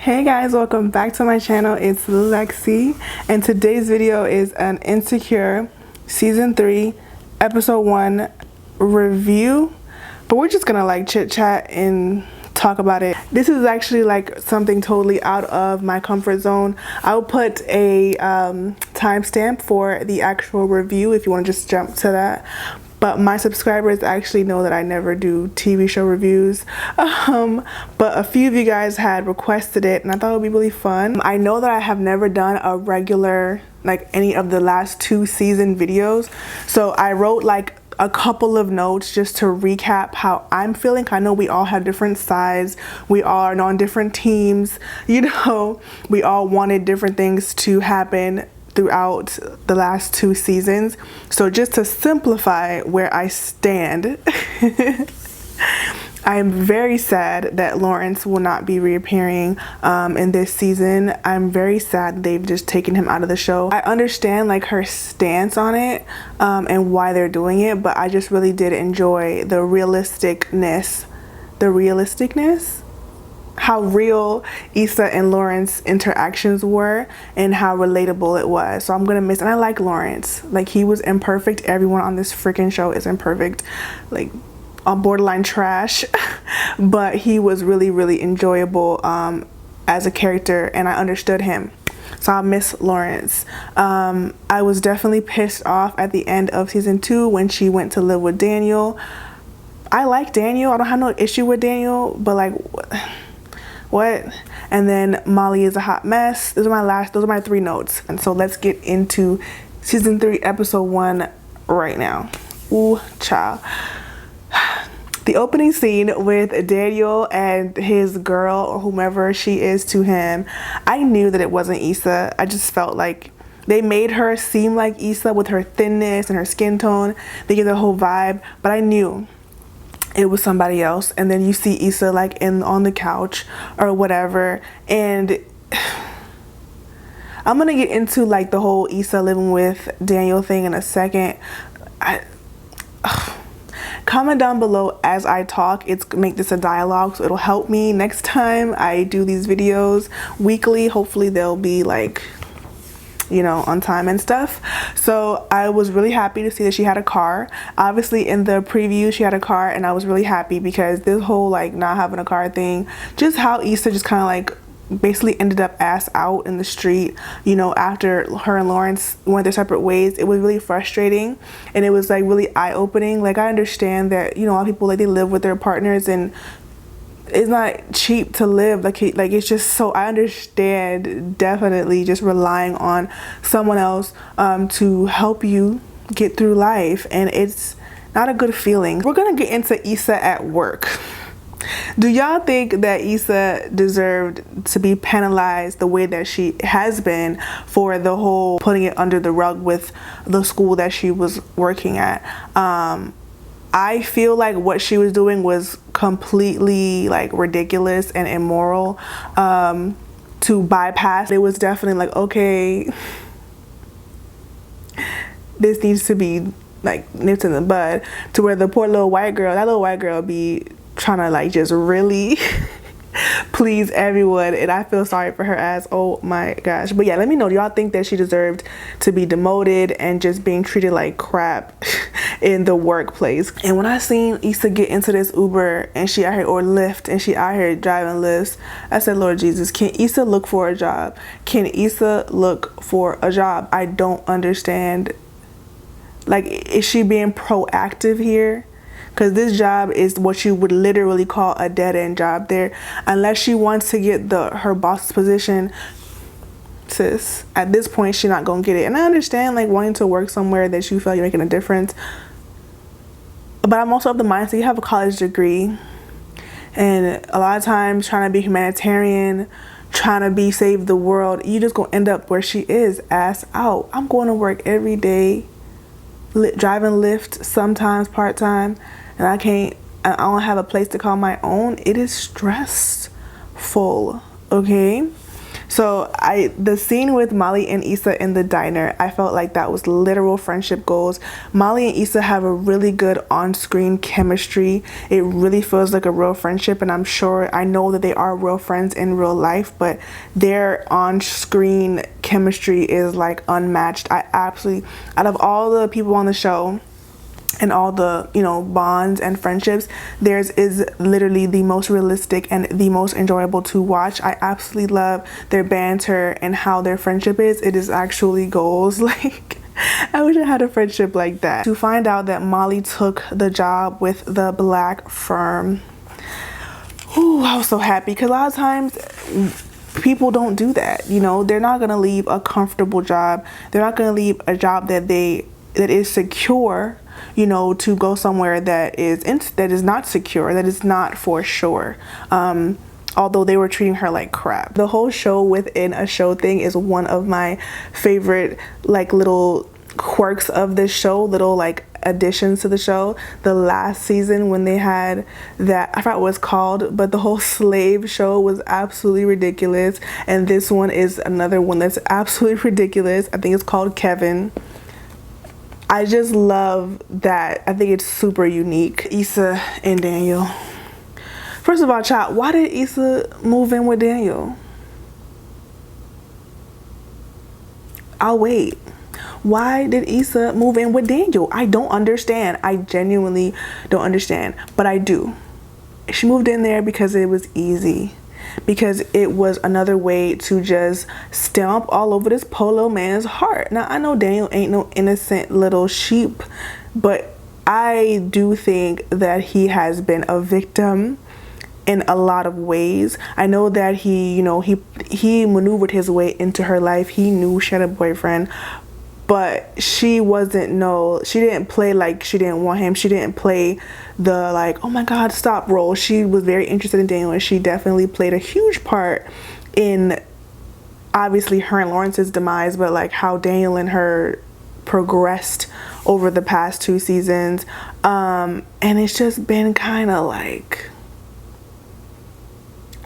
Hey guys, welcome back to my channel. It's Lexi, and today's video is an Insecure season 3 episode 1 review, but we're just gonna like chit chat and talk about it. This is actually like something totally out of my comfort zone. I'll put a timestamp for the actual review if you want to just jump to that. But my subscribers actually know that I never do TV show reviews. But a few of you guys had requested it and I thought it would be really fun. I know that I have never done a regular, like any of the last 2 season videos. So I wrote like a couple of notes just to recap how I'm feeling. I know we all have different sides. We all are on different teams. You know, we all wanted different things to happen throughout the last 2 seasons. So just to simplify where I stand, I am very sad that Lawrence will not be reappearing in this season. I'm very sad they've just taken him out of the show. I understand like her stance on it and why they're doing it, but I just really did enjoy the realisticness, how real Issa and Lawrence interactions were and how relatable it was. So I'm gonna miss, and I like Lawrence. Like, he was imperfect. Everyone on this freaking show is imperfect, like on borderline trash, but he was really enjoyable as a character, and I understood him. So I miss Lawrence. I was definitely pissed off at the end of season 2 when she went to live with Daniel. I like Daniel. I don't have no issue with Daniel, but like, what? And then Molly is a hot mess. Those are my 3 notes. And so let's get into season 3 episode 1 right now. Ooh, child. The opening scene with Daniel and his girl, or whomever she is to him, I knew that it wasn't Issa. I just felt like they made her seem like Issa with her thinness and her skin tone. They gave the whole vibe, but I knew it was somebody else. And then you see Issa like on the couch or whatever, and I'm gonna get into like the whole Issa living with Daniel thing in a second. Comment down below as I talk. Make this a dialogue, so it'll help me next time I do these videos weekly. Hopefully they'll be like, you know, on time and stuff. So I was really happy to see that she had a car. Obviously in the preview she had a car, and I was really happy because this whole like not having a car thing, just how Issa just kind of like basically ended up ass out in the street, you know, after her and Lawrence went their separate ways. It was really frustrating, and it was like really eye-opening. Like, I understand that, you know, a lot of people like they live with their partners and it's not cheap to live, like it's just, so I understand definitely just relying on someone else to help you get through life, and it's not a good feeling. We're gonna get into Issa at work. Do y'all think that Issa deserved to be penalized the way that she has been for the whole putting it under the rug with the school that she was working at? I feel like what she was doing was completely like ridiculous and immoral to bypass. It was definitely like, okay, this needs to be like nipped in the bud, to where the poor little white girl be trying to like just really please everyone, and I feel sorry for her ass. Oh my gosh. But yeah, let me know, do y'all think that she deserved to be demoted and just being treated like crap in the workplace? And when I seen Issa get into this Uber and she out here, or Lyft, and she out here driving Lyft, I said, Lord Jesus, can Issa look for a job? Can Issa look for a job? I don't understand. Like, is she being proactive here? Because this job is what you would literally call a dead-end job there. Unless she wants to get her boss's position, sis, at this point she's not gonna get it. And I understand like wanting to work somewhere that you feel you're making a difference, but I'm also of the mindset you have a college degree, and a lot of times trying to be humanitarian, trying to save the world, you just gonna end up where she is, ass out. I'm going to work every day, driving Lyft, sometimes part-time, and I don't have a place to call my own. It is stressful, okay? So the scene with Molly and Issa in the diner, I felt like that was literal friendship goals. Molly and Issa have a really good on-screen chemistry. It really feels like a real friendship, and I know that they are real friends in real life, but their on-screen chemistry is like unmatched. I absolutely, out of all the people on the show and all the, you know, bonds and friendships, theirs is literally the most realistic and the most enjoyable to watch. I absolutely love their banter and how their friendship is. It is actually goals. Like, I wish I had a friendship like that. To find out that Molly took the job with the black firm, ooh, I was so happy, because a lot of times people don't do that. You know, they're not gonna leave a comfortable job. They're not gonna leave a job that is secure, you know, to go somewhere that is not secure, that is not for sure. Although they were treating her like crap. The whole show within a show thing is one of my favorite, like, little quirks of this show, little like additions to the show. The last season, when they had that, I forgot what it's called, but the whole slave show was absolutely ridiculous. And this one is another one that's absolutely ridiculous. I think it's called Kevin. I just love that. I think it's super unique. Issa and Daniel. First of all, child, why did Issa move in with Daniel? I'll wait. Why did Issa move in with Daniel? I don't understand. I genuinely don't understand, but I do. She moved in there because it was easy. Because it was another way to just stomp all over this polo man's heart. Now, I know Daniel ain't no innocent little sheep, but I do think that he has been a victim in a lot of ways. I know that he maneuvered his way into her life. He knew she had a boyfriend, but she didn't play like she didn't want him. She didn't play the like, oh my God, stop role. She was very interested in Daniel, and she definitely played a huge part in, obviously, her and Lawrence's demise, but like how Daniel and her progressed over the past 2 seasons. And it's just been kind of like,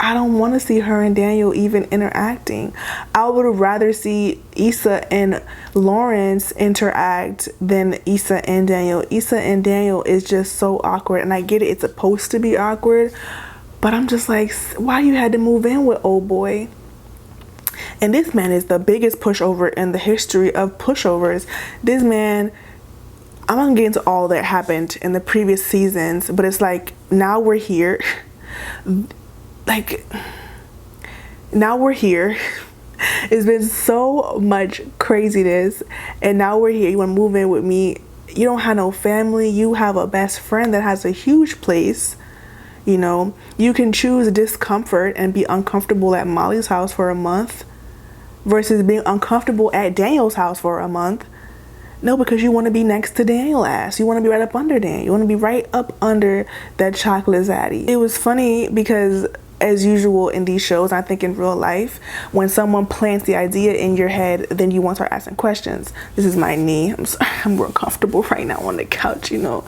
I don't want to see her and Daniel even interacting. I would rather see Issa and Lawrence interact than Issa and Daniel. Issa and Daniel is just so awkward, and I get it, it's supposed to be awkward, but I'm just like, why you had to move in with old boy? And this man is the biggest pushover in the history of pushovers. This man, I'm gonna get into all that happened in the previous seasons, but it's like, now we're here. Like, now we're here. It's been so much craziness, and now we're here. You want to move in with me? You don't have no family. You have a best friend that has a huge place. You know, you can choose discomfort and be uncomfortable at Molly's house for a month versus being uncomfortable at Daniel's house for a month. No, because you want to be next to Daniel ass. You want to be right up under Daniel. You want to be right up under that chocolate zaddy. It was funny because, as usual in these shows, I think in real life, when someone plants the idea in your head, then you want to start asking questions. This is my knee. I'm sorry, I'm real comfortable right now on the couch, you know.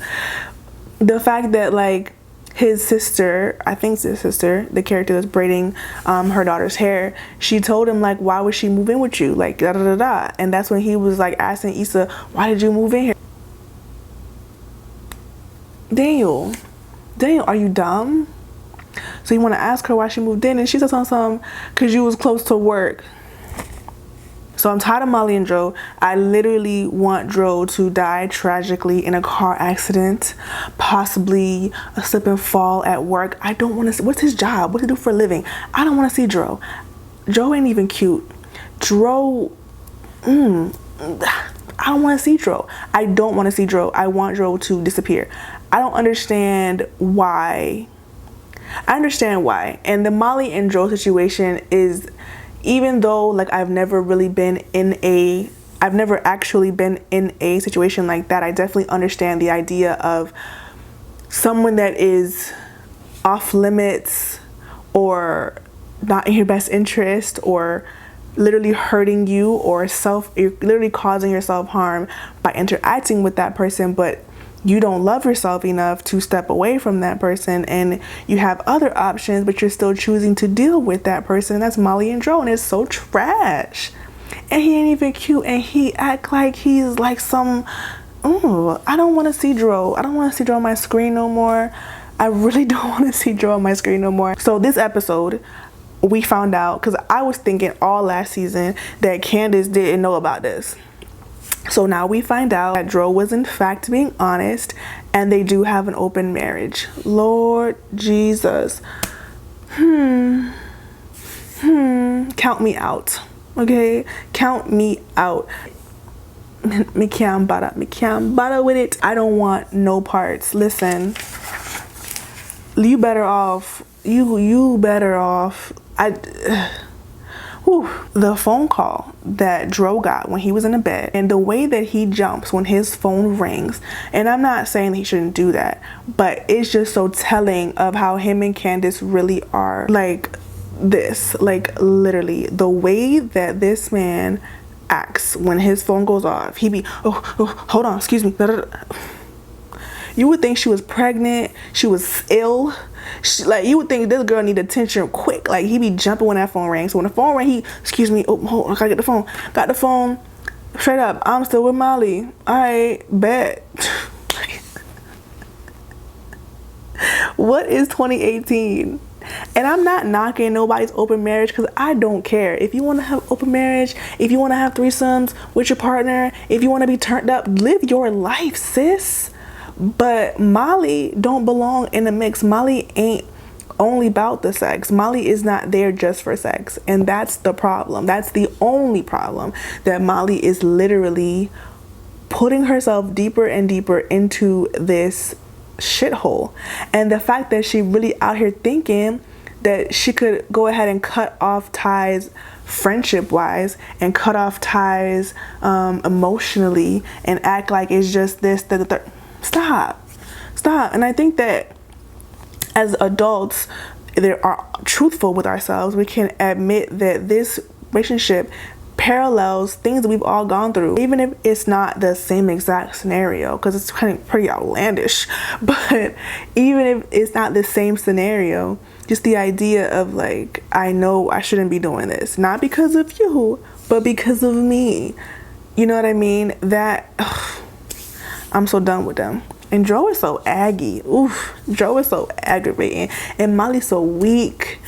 The fact that, like, his sister, I think it's his sister, the character that's braiding her daughter's hair, she told him, like, why would she move in with you? Like, da da da da. And that's when he was, like, asking Issa, why did you move in here? Daniel, are you dumb? So you want to ask her why she moved in, and she said something because you was close to work. So I'm tired of Molly and Dro. I literally want Dro to die tragically in a car accident, possibly a slip and fall at work. I don't want to see, what's his job? What does he do for a living? I don't want to see Dro. Dro ain't even cute. Dro, I don't want to see Dro. I don't want to see Dro. I want Dro to disappear. I don't understand why. I understand why. And the Molly and Dro situation is, even though, like, I've never actually been in a situation like that, I definitely understand the idea of someone that is off limits or not in your best interest or literally hurting you, or you're literally causing yourself harm by interacting with that person. But you don't love yourself enough to step away from that person, and you have other options, but you're still choosing to deal with that person. That's Molly and Dro, and it's so trash. And he ain't even cute, and he act like he's like some, I don't want to see Dro. I don't want to see Dro on my screen no more. I really don't want to see Dro on my screen no more. So this episode, we found out, because I was thinking all last season that Candace didn't know about this. So now we find out that Dro was in fact being honest, and they do have an open marriage. Lord Jesus. Count me out. Okay? Count me out. Me can't bother with it. I don't want no parts. Listen. You better off. You better off. The phone call that Dro got when he was in the bed, and the way that he jumps when his phone rings, and I'm not saying that he shouldn't do that, but it's just so telling of how him and Candace really are. Like this, like literally the way that this man acts when his phone goes off. He be, oh hold on, excuse me. You would think she was pregnant, she was ill. Like, you would think this girl need attention quick. Like, he be jumping when that phone rings. So when the phone rang, he, excuse me, oh, hold on, I gotta get the phone. Got the phone, straight up, I'm still with Molly. I bet. What is 2018? And I'm not knocking nobody's open marriage, because I don't care. If you want to have open marriage, if you want to have threesomes with your partner, if you want to be turned up, live your life, sis. But Molly don't belong in the mix. Molly ain't only about the sex. Molly is not there just for sex. And that's the problem. That's the only problem, that Molly is literally putting herself deeper and deeper into this shithole. And the fact that she really out here thinking that she could go ahead and cut off ties friendship wise, and cut off ties emotionally, and act like it's just this, that. Stop. And I think that as adults that are truthful with ourselves, we can admit that this relationship parallels things that we've all gone through, even if it's not the same exact scenario, because it's kind of pretty outlandish. But even if it's not the same scenario, just the idea of like, I know I shouldn't be doing this, not because of you, but because of me. You know what I mean? That I'm so done with them. And Dro is so aggy. Oof, Dro is so aggravating. And Molly's so weak.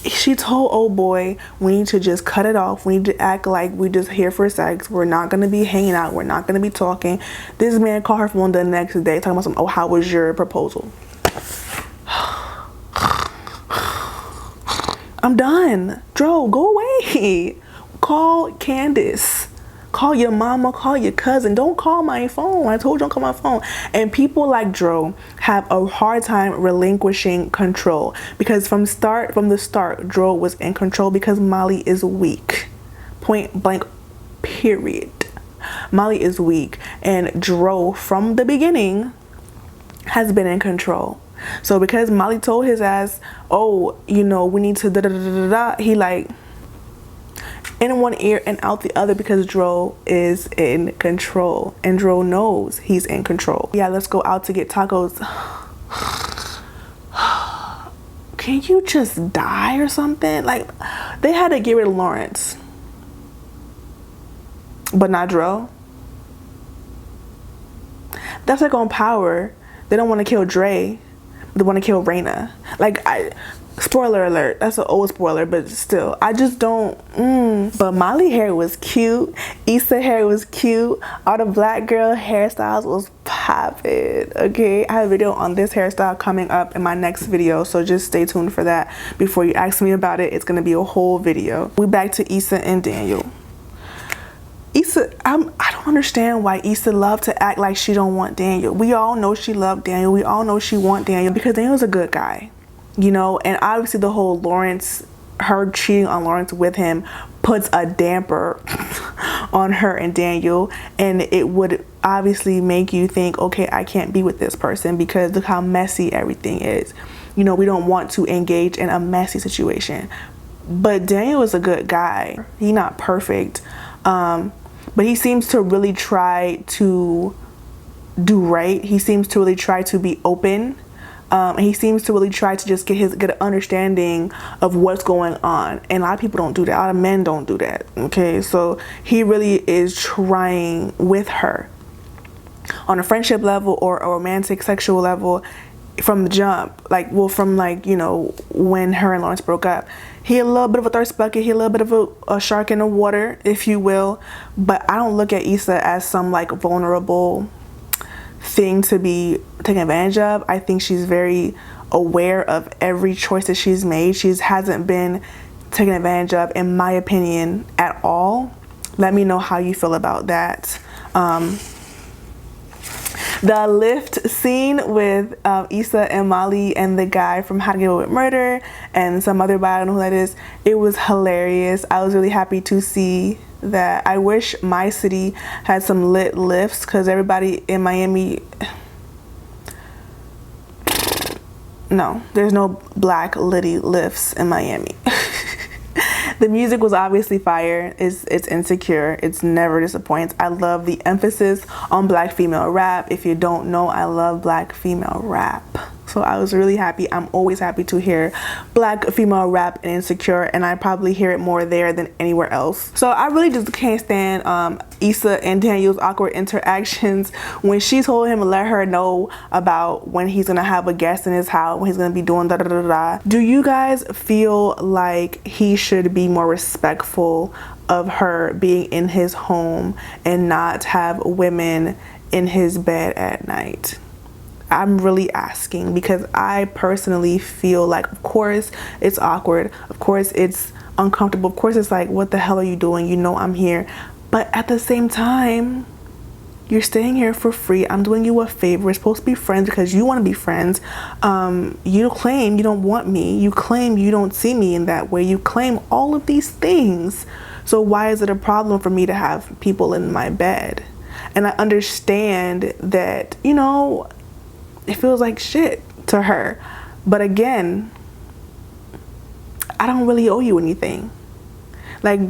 She told old boy, we need to just cut it off. We need to act like we just here for sex. We're not going to be hanging out. We're not going to be talking. This man called her phone the next day talking about some, oh, how was your proposal? I'm done. Dro, go away. Call Candace. Call your mama, call your cousin. Don't call my phone. I told you don't call my phone. And people like Dro have a hard time relinquishing control, because from the start, Dro was in control, because Molly is weak. Point blank, period. Molly is weak, and Dro from the beginning has been in control. So because Molly told his ass, oh, you know, we need to da-da-da-da-da, he like in one ear and out the other, because Dro is in control, and Dro knows he's in control. Yeah, let's go out to get tacos. Can you just die or something? Like, they had to get rid of Lawrence, but not Dro. That's like on Power. They don't want to kill Dre, they want to kill Raina. Like, spoiler alert, that's an old spoiler, but still, I just don't. But Molly hair was cute, Issa hair was cute, all the black girl hairstyles was popping. Okay, I have a video on this hairstyle coming up in my next video, so just stay tuned for that. Before you ask me about it, it's gonna be a whole video. We back to Issa and Daniel. Issa, I don't understand why Issa loved to act like she don't want Daniel. We all know she loved Daniel. We all know she want Daniel, because Daniel's a good guy. You know, and obviously the whole Lawrence, her cheating on Lawrence with him, puts a damper on her and Daniel, and it would obviously make you think, okay, I can't be with this person, because look how messy everything is. You know, we don't want to engage in a messy situation. But Daniel is a good guy. He's not perfect, but he seems to really try to do right. He seems to really try to be open. And he seems to really try to just get an understanding of what's going on. And a lot of people don't do that. A lot of men don't do that. Okay, so he really is trying with her on a friendship level or a romantic sexual level from the jump. Like, well, from like, you know, when her and Lawrence broke up. He a little bit of a thirst bucket. He a little bit of a shark in the water, if you will. But I don't look at Issa as some like vulnerable thing to be taken advantage of. I think she's very aware of every choice that she's made. She hasn't been taken advantage of, in my opinion, at all. Let me know how you feel about that. The lift scene with Issa and Molly and the guy from How to Get Away with Murder and some other guy, I don't know who that is. It was hilarious. I was really happy to see that. I wish my city had some lit lifts, because everybody in Miami, no, there's no black litty lifts in Miami. The music was obviously fire. It's Insecure. It's never disappoints. I love the emphasis on black female rap. If you don't know, I love black female rap. So I was really happy. I'm always happy to hear black female rap and Insecure, and I probably hear it more there than anywhere else. So I really just can't stand Issa and Daniel's awkward interactions when she told him to let her know about when he's gonna have a guest in his house, when he's gonna be doing da da da da. Do you guys feel like he should be more respectful of her being in his home and not have women in his bed at night? I'm really asking, because I personally feel like, of course it's awkward, of course it's uncomfortable, of course it's like, what the hell are you doing? You know I'm here. But at the same time, you're staying here for free. I'm doing you a favor. We're supposed to be friends because you want to be friends. You claim you don't want me. You claim you don't see me in that way. You claim all of these things. So why is it a problem for me to have people in my bed? And I understand that, you know, it feels like shit to her. But again, I don't really owe you anything. Like,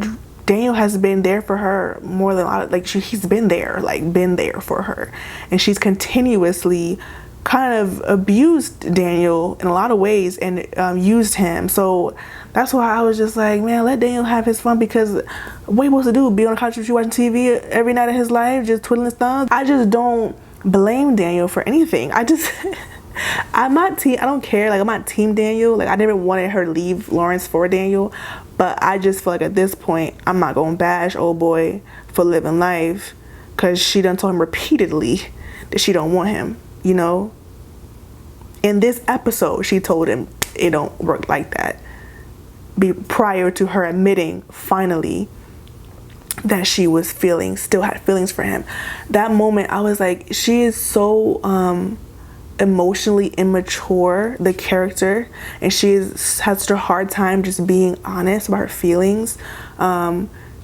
Daniel has been there for her more than a lot of, like, he's been there for her. And she's continuously kind of abused Daniel in a lot of ways and used him. So that's why I was just like, man, let Daniel have his fun, because what he supposed to do? Be on the couch with you watching TV every night of his life, just twiddling his thumbs? I just don't blame Daniel for anything. I don't care. Like, I'm not team Daniel. Like, I never wanted her to leave Lawrence for Daniel, but I just feel like at this point I'm not gonna bash old boy for living life, because she done told him repeatedly that she don't want him, you know. In this episode she told him it don't work like that, prior to her admitting finally that she was still had feelings for him. That moment I was like, she is so emotionally immature, the character, and has such a hard time just being honest about her feelings.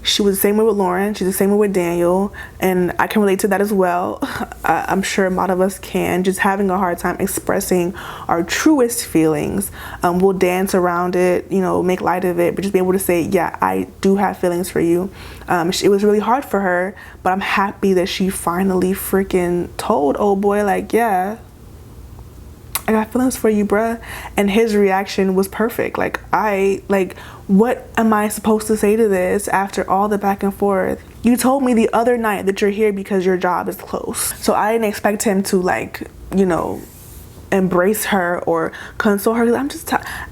She was the same way with Lauren. She's the same way with Daniel, and I can relate to that as well. I'm sure a lot of us can, just having a hard time expressing our truest feelings. We'll dance around it, you know, make light of it, but just be able to say, yeah, I do have feelings for you. It was really hard for her, but I'm happy that she finally freaking told old boy, like, yeah, I got feelings for you, bruh. And his reaction was perfect. Like, what am I supposed to say to this after all the back and forth? You told me the other night that you're here because your job is close. So I didn't expect him to, like, you know, embrace her or console her.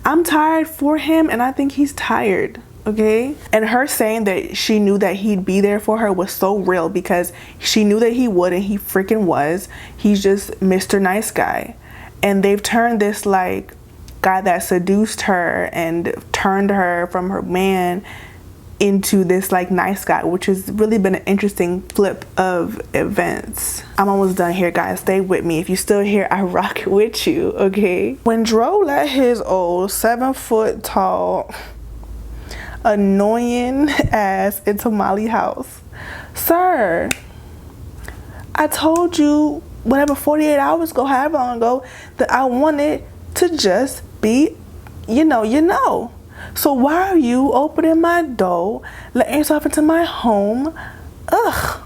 I'm tired for him, and I think he's tired. Okay? And her saying that she knew that he'd be there for her was so real, because she knew that he would, and he freaking was. He's just Mr. Nice Guy. And they've turned this, like, guy that seduced her and turned her from her man into this, like, nice guy, which has really been an interesting flip of events. I'm almost done here, guys. Stay with me. If you're still here, I rock with you, okay? When Dro let his old 7-foot tall, annoying ass into Molly's house, sir, I told you whatever 48 hours ago, however long ago, that I wanted to just be, you know. So why are you opening my door, letting yourself into my home? Ugh.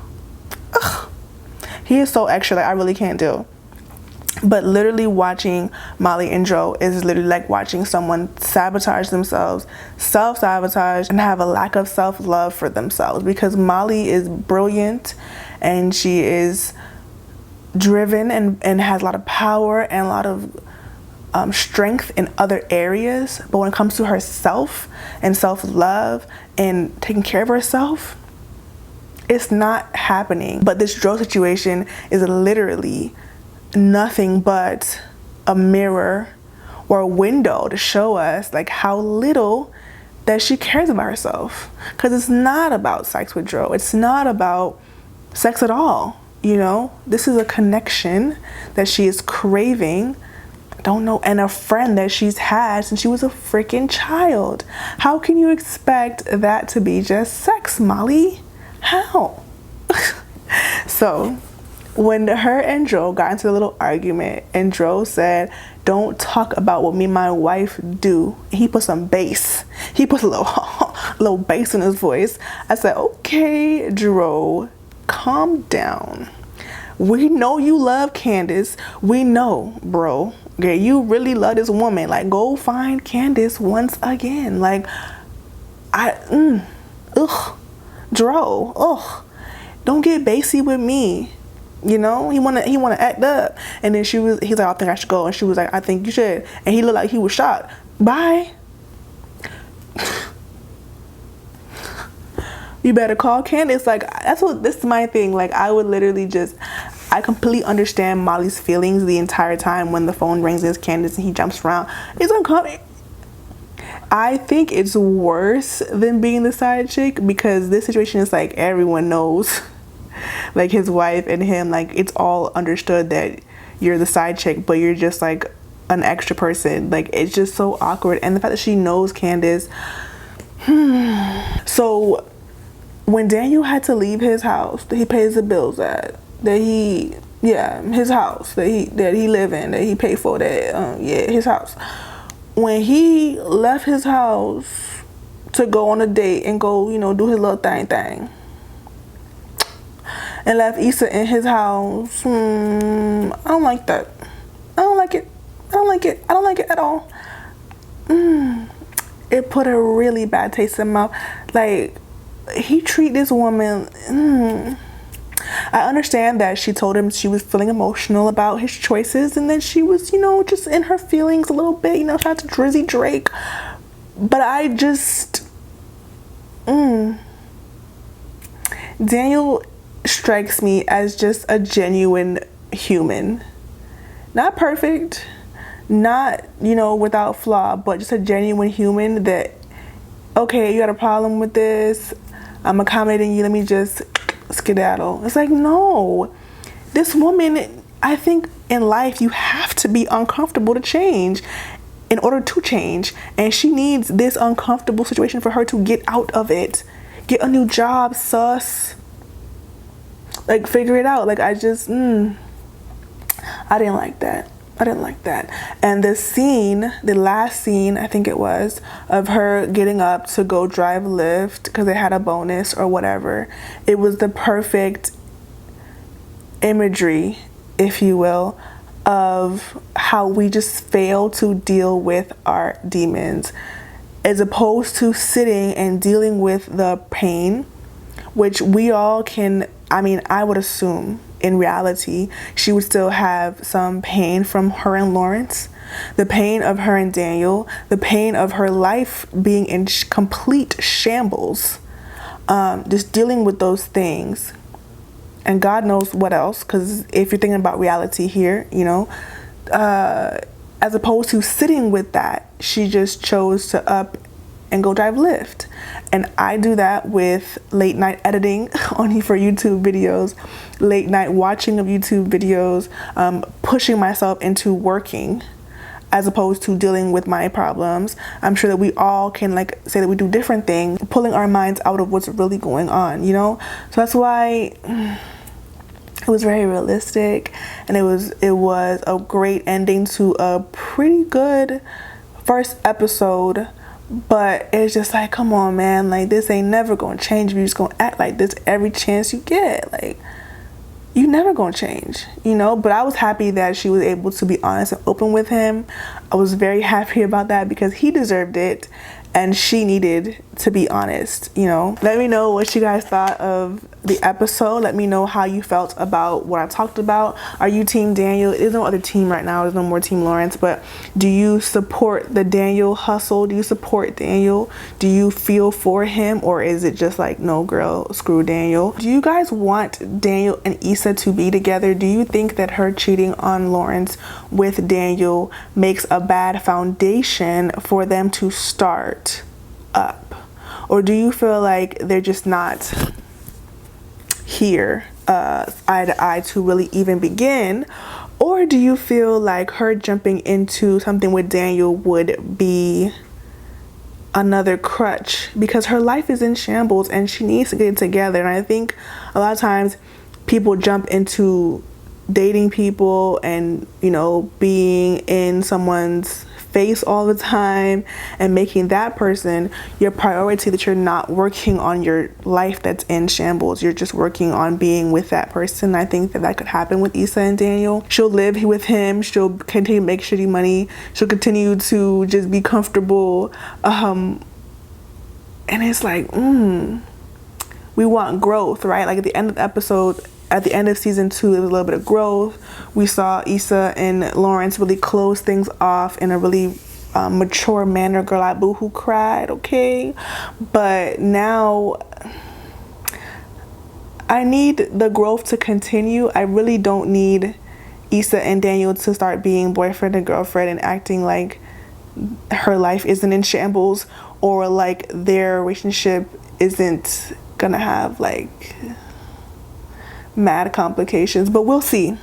He is so extra, like I really can't do. But literally watching Molly and Dro is literally like watching someone sabotage themselves, self-sabotage, and have a lack of self-love for themselves, because Molly is brilliant and she is driven and has a lot of power and a lot of strength in other areas. But when it comes to herself and self-love and taking care of herself, it's not happening. But this Dro situation is literally nothing but a mirror or a window to show us like how little that she cares about herself. Because it's not about sex with Dro. It's not about sex at all. You know, this is a connection that she is craving, don't know, and a friend that she's had since she was a freaking child. How can you expect that to be just sex, Molly? How? So when her and Dro got into a little argument and Dro said, don't talk about what me and my wife do, he put some bass. He put a little bass in his voice. I said, okay, Dro, calm down. We know you love Candace. We know, bro. Okay, you really love this woman. Like, go find Candace once again. Like, Dro, don't get bassy with me. You know, he wanna act up. And then he's like, I think I should go. And she was like, I think you should. And he looked like he was shocked. Bye. You better call Candace. Like, this is my thing. Like, I would literally I completely understand Molly's feelings the entire time when the phone rings and it's Candace and he jumps around. It's uncomfortable. I think it's worse than being the side chick, because this situation is like everyone knows. Like his wife and him, like it's all understood that you're the side chick, but you're just like an extra person. Like it's just so awkward. And the fact that she knows Candace. So when Daniel had to leave his house that he pays the bills at, his house that he live in, that he paid for, his house. When he left his house to go on a date and go, do his little thing. And left Issa in his house. I don't like that. I don't like it. I don't like it at all. It put a really bad taste in my mouth. Like, he treat this woman. I understand that she told him she was feeling emotional about his choices, and then she was, just in her feelings a little bit. Shout out to Drizzy Drake. But I just, Daniel strikes me as just a genuine human. Not perfect, not, without flaw, but just a genuine human that, okay, you got a problem with this, I'm accommodating you, let me just skedaddle. It's like, no. This woman, I think in life you have to be uncomfortable to change in order to change. And she needs this uncomfortable situation for her to get out of it. Get a new job, sus. Like, figure it out. Like, I just, I didn't like that. And the last scene, I think it was, of her getting up to go drive Lyft because they had a bonus or whatever. It was the perfect imagery, if you will, of how we just fail to deal with our demons, as opposed to sitting and dealing with the pain, which we all can. I would assume in reality she would still have some pain from her and Lawrence, the pain of her and Daniel, the pain of her life being in complete shambles, just dealing with those things, and God knows what else, because if you're thinking about reality here, as opposed to sitting with that, she just chose to up and go drive Lyft. And I do that with late night editing for YouTube videos, late night watching of YouTube videos, pushing myself into working as opposed to dealing with my problems. I'm sure that we all can say that we do different things, pulling our minds out of what's really going on, So that's why it was very realistic, and it was a great ending to a pretty good first episode. But it's just like, come on, man, this ain't never gonna change if you're just gonna act like this every chance you get. you never gonna change, you know. But I was happy that she was able to be honest and open with him. I was very happy about that because he deserved it and she needed to be honest, you know. Let me know what you guys thought of the episode. Let me know how you felt about what I talked about. Are you team Daniel? There's no other team right now. There's no more team Lawrence, but do you support the Daniel hustle? Do you support Daniel? Do you feel for him, or is it just like, no girl, screw Daniel? Do you guys want Daniel and Issa to be together? Do you think that her cheating on Lawrence with Daniel makes a bad foundation for them to start up? Or do you feel like they're just not here eye to eye to really even begin? Or do you feel like her jumping into something with Daniel would be another crutch because her life is in shambles and she needs to get it together? And I think a lot of times people jump into dating people and, you know, being in someone's face all the time and making that person your priority, that you're not working on your life that's in shambles. You're just working on being with that person. I think that that could happen with Issa and Daniel. She'll live with him. She'll continue to make shitty money. She'll continue to just be comfortable. And it's like, we want growth, right? Like at the end of the episode, at the end of season 2, there was a little bit of growth. We saw Issa and Lawrence really close things off in a really mature manner. Girl, I boo-hoo cried, okay? But now I need the growth to continue. I really don't need Issa and Daniel to start being boyfriend and girlfriend and acting like her life isn't in shambles, or like their relationship isn't gonna have like mad complications. But we'll see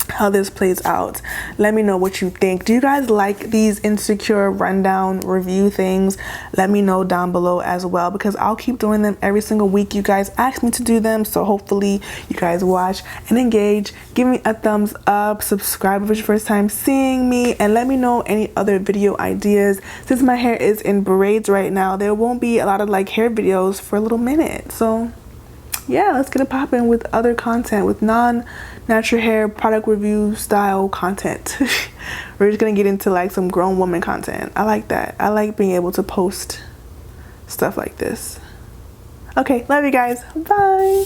how this plays out. Let me know what you think. Do you guys like these insecure rundown review things? Let me know down below as well, because I'll keep doing them every single week. You guys asked me to do them, so hopefully you guys watch and engage. Give me a thumbs up, subscribe if it's your first time seeing me, and let me know any other video ideas. Since my hair is in braids right now, there won't be a lot of like hair videos for a little minute. So yeah, let's get it popping with other content, with non-natural hair product review style content. We're just gonna get into like some grown woman content. I like that. I like being able to post stuff like this. Okay, love you guys. Bye.